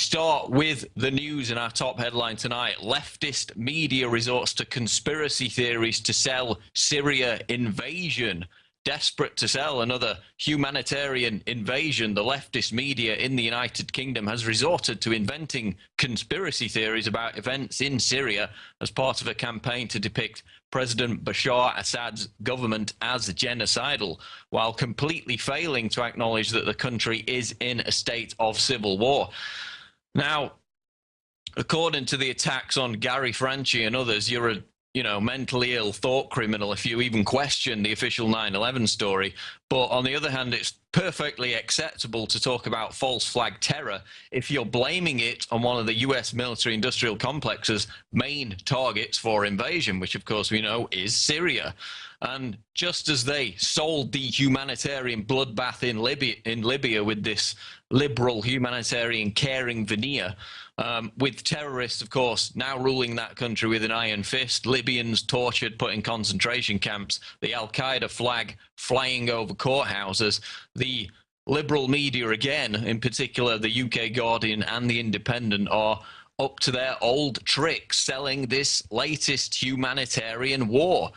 start with the news in our top headline tonight. Leftist media resorts to conspiracy theories to sell Syria invasion. Desperate to sell another humanitarian invasion, the leftist media in the United Kingdom has resorted to inventing conspiracy theories about events in Syria as part of a campaign to depict President Bashar Assad's government as genocidal, while completely failing to acknowledge that the country is in a state of civil war. Now, according to the attacks on Gary Franchi and others, you're a mentally ill thought criminal if you even question the official 9/11 story. But on the other hand, it's perfectly acceptable to talk about false flag terror if you're blaming it on one of the US military industrial complex's main targets for invasion, which of course we know is Syria. And just as they sold the humanitarian bloodbath in Libya with this liberal humanitarian caring veneer, with terrorists, of course, now ruling that country with an iron fist, Libyans tortured, put in concentration camps, the Al-Qaeda flag flying over courthouses, the liberal media again, in particular the UK Guardian and the Independent, are up to their old tricks selling this latest humanitarian war.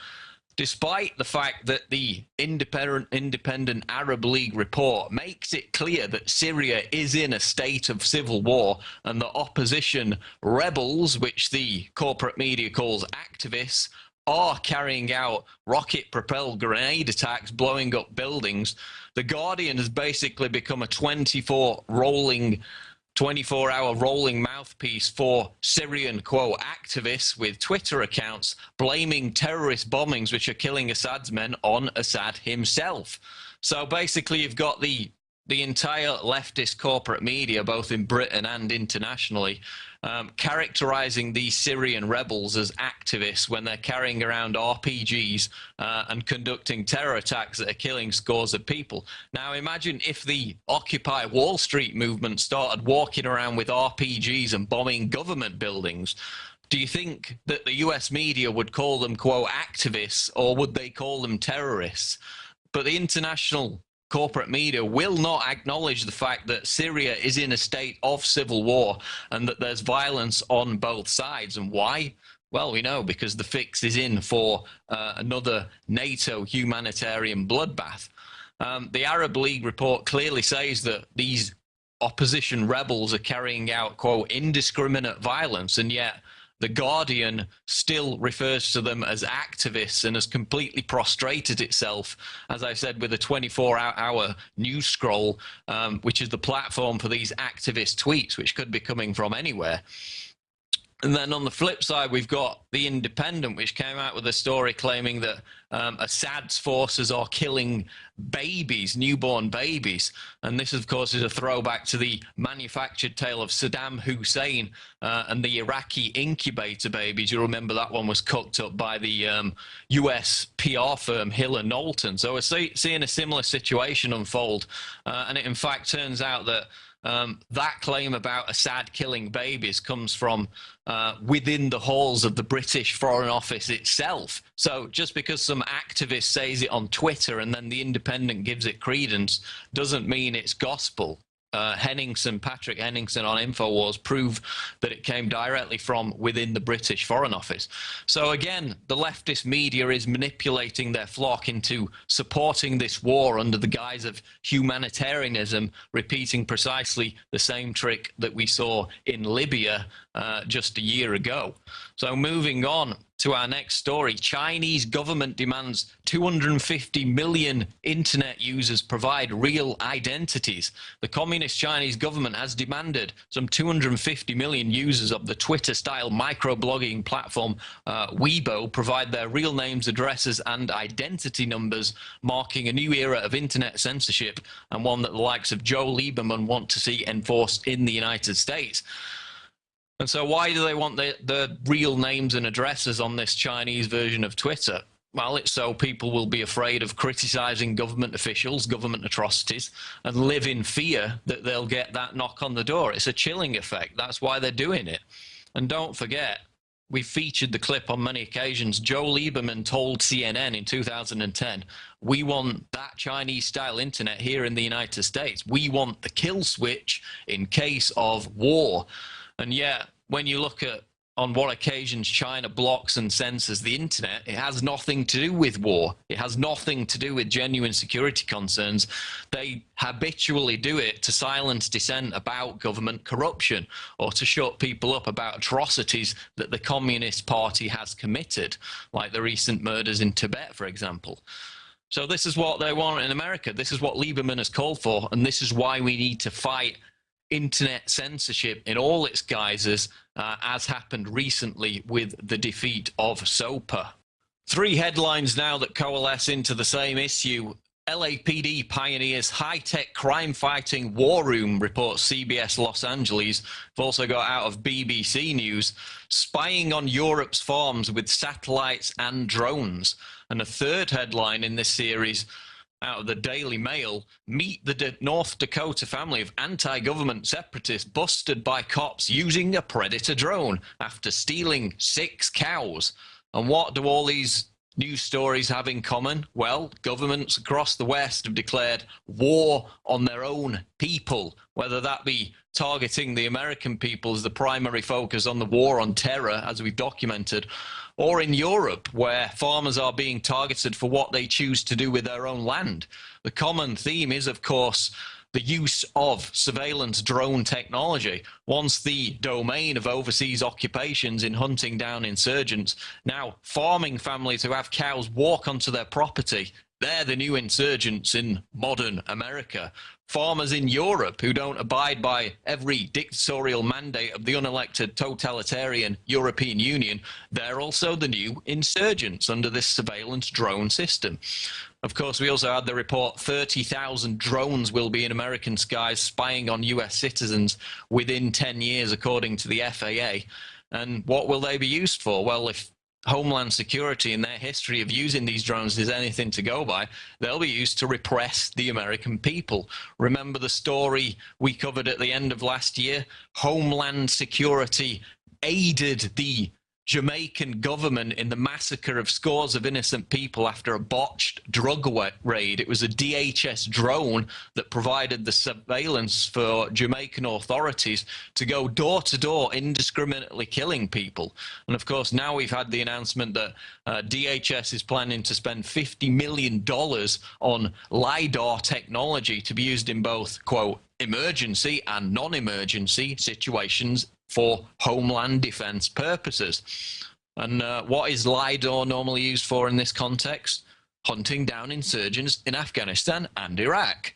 Despite the fact that the Independent Arab League report makes it clear that Syria is in a state of civil war and the opposition rebels, which the corporate media calls activists, are carrying out rocket-propelled grenade attacks, blowing up buildings, the Guardian has basically become a 24-hour rolling mouthpiece for Syrian, quote, activists with Twitter accounts blaming terrorist bombings which are killing Assad's men on Assad himself. So basically you've got the entire leftist corporate media, both in Britain and internationally, characterizing these Syrian rebels as activists when they're carrying around RPGs and conducting terror attacks that are killing scores of people. Now imagine if the Occupy Wall Street movement started walking around with RPGs and bombing government buildings. Do you think that the US media would call them, quote, activists, or would they call them terrorists? But the international corporate media will not acknowledge the fact that Syria is in a state of civil war and that there's violence on both sides. And why? Well, we know, because the fix is in for another NATO humanitarian bloodbath. The Arab League report clearly says that these opposition rebels are carrying out, quote, indiscriminate violence, and yet the Guardian still refers to them as activists and has completely prostrated itself, as I said, with a 24-hour news scroll, which is the platform for these activist tweets, which could be coming from anywhere. And then on the flip side, we've got the Independent, which came out with a story claiming that Assad's forces are killing babies, newborn babies. And this, of course, is a throwback to the manufactured tale of Saddam Hussein and the Iraqi incubator babies. You remember that one was cooked up by the US PR firm Hill & Knowlton. So we're seeing a similar situation unfold. And it, in fact, turns out that that claim about Assad killing babies comes from within the halls of the British Foreign Office itself. So just because some activist says it on Twitter and then the Independent gives it credence doesn't mean it's gospel. Patrick Henningsen on Infowars proved that it came directly from within the British Foreign Office. So again, the leftist media is manipulating their flock into supporting this war under the guise of humanitarianism, repeating precisely the same trick that we saw in Libya just a year ago. So moving on to our next story, Chinese government demands 250 million internet users provide real identities. The communist Chinese government has demanded some 250 million users of the Twitter-style microblogging platform Weibo provide their real names, addresses, and identity numbers, marking a new era of internet censorship and one that the likes of Joe Lieberman want to see enforced in the United States. And so why do they want the real names and addresses on this Chinese version of Twitter? Well, it's so people will be afraid of criticizing government officials, government atrocities, and live in fear that they'll get that knock on the door. It's a chilling effect. That's why they're doing it. And don't forget, we've featured the clip on many occasions. Joe Lieberman told CNN in 2010, we want that Chinese-style internet here in the United States. We want the kill switch in case of war. And yet, when you look at on what occasions China blocks and censors the internet, it has nothing to do with war. It has nothing to do with genuine security concerns. They habitually do it to silence dissent about government corruption or to shut people up about atrocities that the Communist Party has committed, like the recent murders in Tibet, for example. So this is what they want in America. This is what Lieberman has called for, and this is why we need to fight internet censorship in all its guises, as happened recently with the defeat of SOPA. Three headlines now that coalesce into the same issue. LAPD pioneers high-tech crime-fighting war room, reports CBS Los Angeles. We've also got out of BBC News, spying on Europe's farms with satellites and drones. And a third headline in this series, out of the Daily Mail, meet the North Dakota family of anti-government separatists busted by cops using a Predator drone after stealing 6 cows. And what do all these news stories have in common? Well, governments across the West have declared war on their own people, whether that be targeting the American people as the primary focus on the war on terror, as we've documented, or in Europe, where farmers are being targeted for what they choose to do with their own land. The common theme is, of course, the use of surveillance drone technology, once the domain of overseas occupations in hunting down insurgents. Now, farming families who have cows walk onto their property, they're the new insurgents in modern America. Farmers in Europe who don't abide by every dictatorial mandate of the unelected totalitarian European Union, they're also the new insurgents under this surveillance drone system. Of course, we also had the report 30,000 drones will be in American skies spying on US citizens within 10 years, according to the FAA. And what will they be used for? Well, if Homeland Security and their history of using these drones is anything to go by, they'll be used to repress the American people. Remember the story we covered at the end of last year? Homeland Security aided the Jamaican government in the massacre of scores of innocent people after a botched drug raid. It was a DHS drone that provided the surveillance for Jamaican authorities to go door to door, indiscriminately killing people. And of course, now we've had the announcement that DHS is planning to spend $50 million on LiDAR technology to be used in both, quote, emergency and non-emergency situations for homeland defense purposes. And what is LiDAR normally used for in this context? Hunting down insurgents in Afghanistan and Iraq.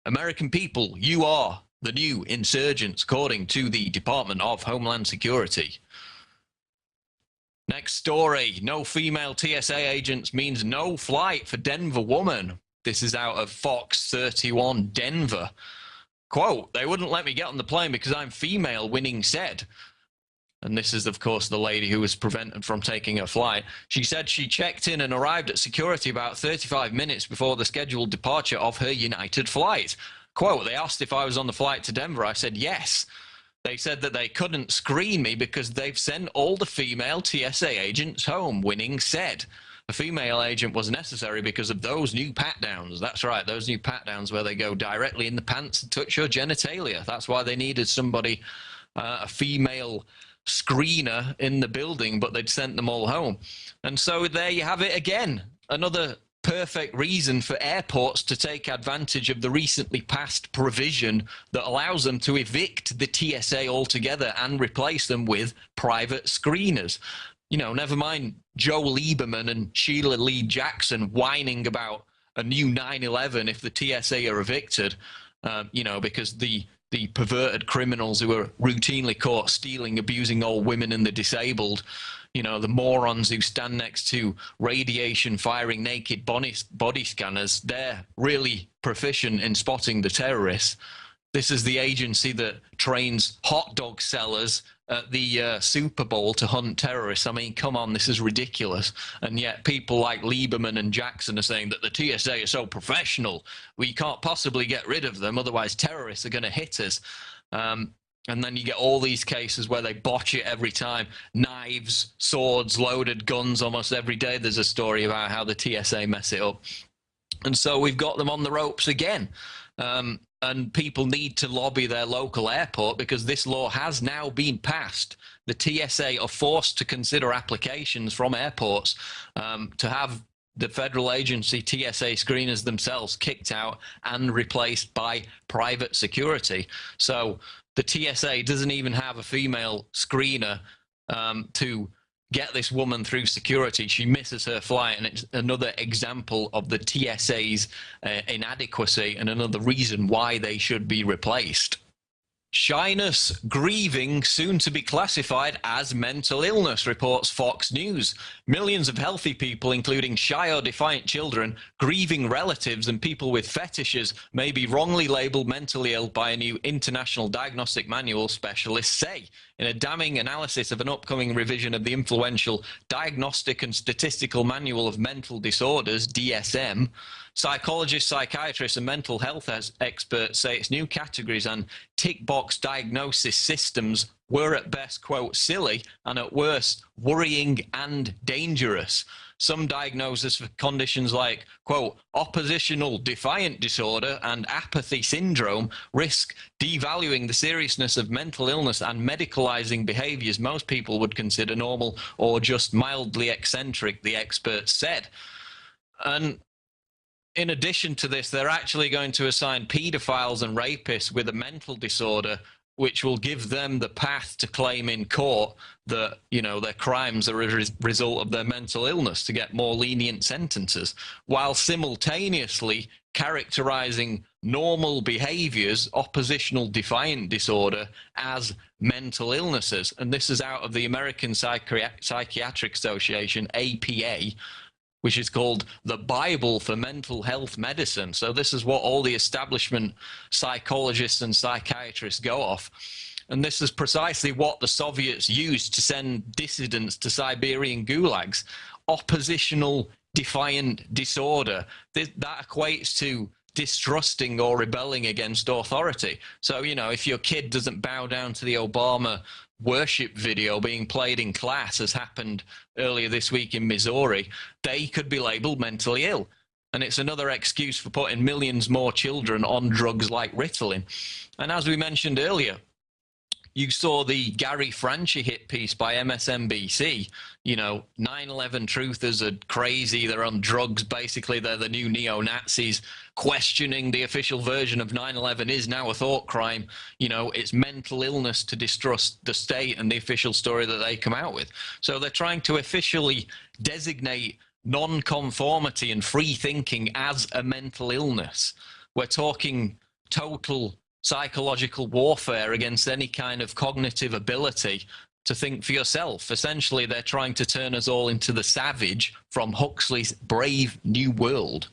American people, you are the new insurgents, according to the Department of Homeland Security. Next story, no female TSA agents means no flight for Denver woman. This is out of Fox 31 Denver. Quote, they wouldn't let me get on the plane because I'm female, Winning said. And this is, of course, the lady who was prevented from taking her flight. She said she checked in and arrived at security about 35 minutes before the scheduled departure of her United flight. Quote, they asked if I was on the flight to Denver. I said yes. They said that they couldn't screen me because they've sent all the female TSA agents home, Winning said. A female agent was necessary because of those new pat-downs. That's right, those new pat-downs where they go directly in the pants and touch your genitalia. That's why they needed somebody, a female screener in the building, but they'd sent them all home. And so there you have it again. Another perfect reason for airports to take advantage of the recently passed provision that allows them to evict the TSA altogether and replace them with private screeners. You know, never mind Joe Lieberman and Sheila Lee Jackson whining about a new 9/11 if the TSA are evicted, you know, because the perverted criminals who are routinely caught stealing, abusing old women and the disabled, you know, the morons who stand next to radiation firing naked body scanners, they're really proficient in spotting the terrorists. This is the agency that trains hot dog sellers at the Super Bowl to hunt terrorists. I mean, come on, this is ridiculous. And yet people like Lieberman and Jackson are saying that the TSA is so professional, we can't possibly get rid of them, otherwise terrorists are going to hit us. And then you get all these cases where they botch it every time. Knives, swords, loaded guns almost every day. There's a story about how the TSA mess it up. And so we've got them on the ropes again. And people need to lobby their local airport because this law has now been passed. The TSA are forced to consider applications from airports to have the federal agency TSA screeners themselves kicked out and replaced by private security. So the TSA doesn't even have a female screener to get this woman through security. She misses her flight, and it's another example of the TSA's inadequacy and another reason why they should be replaced. Shyness, grieving, soon to be classified as mental illness, reports Fox News. Millions of healthy people, including shy or defiant children, grieving relatives, and people with fetishes may be wrongly labeled mentally ill by a new international diagnostic manual, specialists say. In a damning analysis of an upcoming revision of the influential Diagnostic and Statistical Manual of Mental Disorders, DSM, psychologists, psychiatrists, and mental health experts say its new categories and tick box diagnosis systems were at best, quote, silly, and at worst, worrying and dangerous. Some diagnoses for conditions like, quote, oppositional defiant disorder and apathy syndrome risk devaluing the seriousness of mental illness and medicalizing behaviors most people would consider normal or just mildly eccentric, the experts said. And in addition to this, they're actually going to assign paedophiles and rapists with a mental disorder, which will give them the path to claim in court that, you know, their crimes are a result of their mental illness to get more lenient sentences, while simultaneously characterizing normal behaviors, oppositional defiant disorder, as mental illnesses. And this is out of the American Psychiatric Association, APA, which is called the Bible for mental health medicine. So this is what all the establishment psychologists and psychiatrists go off. And this is precisely what the Soviets used to send dissidents to Siberian gulags. Oppositional defiant disorder. That equates to distrusting or rebelling against authority. So, you know, if your kid doesn't bow down to the Obama worship video being played in class, as happened earlier this week in Missouri, they could be labeled mentally ill. And it's another excuse for putting millions more children on drugs like Ritalin. And as we mentioned earlier, you saw the Gary Franchi hit piece by MSNBC. You know, 9/11 truthers are crazy. They're on drugs. Basically, they're the new neo-Nazis. Questioning the official version of 9/11 is now a thought crime. You know, it's mental illness to distrust the state and the official story that they come out with. So they're trying to officially designate non-conformity and free thinking as a mental illness. We're talking total psychological warfare against any kind of cognitive ability to think for yourself. Essentially, they're trying to turn us all into the savage from Huxley's Brave New World.